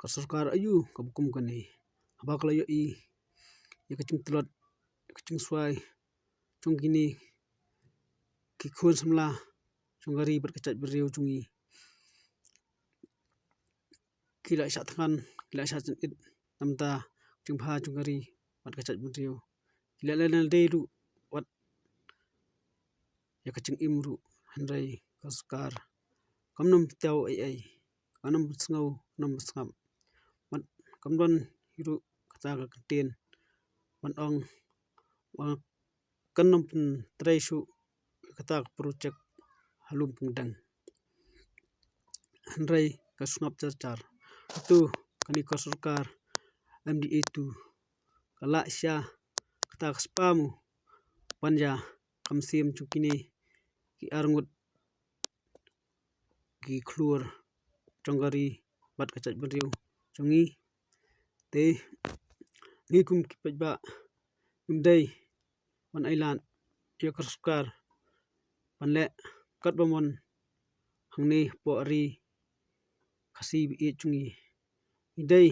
Sarkar ayu kabukum kani habak layo ya kacing telot kacing suai cung kini kikun semla cung gari berkacat beriu cungi kila syak tangan kila syak it namta cung pha cung gari berkacat beriu kila lelal deiru wat ya kacing imru handai kaskar kamnam tau ai kanam sngau nam sngam mat kamdon hiru kata katen man ong kanam pun tresu kata project halum pungdang handai kasngap carcar tu kani ko sarkar MDA tu kala sya kata spamu panja kamsim cukini ki arngut ki klur conggari bat kacat beriu cungi te ngikum ki pajba imdai man ailan ya sarkar panle kat bamon hangne po ari kasi bi cungi idai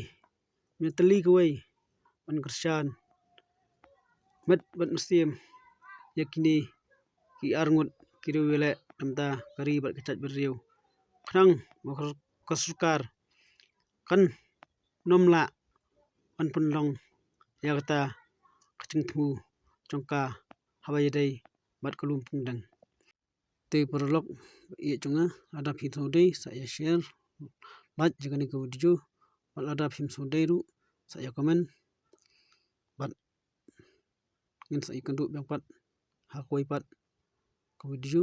metali kawai man kersan met bat mesim yakini ki arngut kiriwele namta kari bat kacat beriu krang sarkar kan nomla an punlong ya kata kacing thu congka habai dai bat kalum pungdang te prolog ye cunga ada phito dei sa ya share bat jagani ko video wal ada phim so dei ru sa ya comment bat ngin sa ikandu bang pat ha koi pat ko video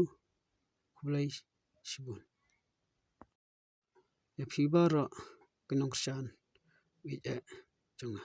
kulai sibun ya phi bara kinong shan wi cunga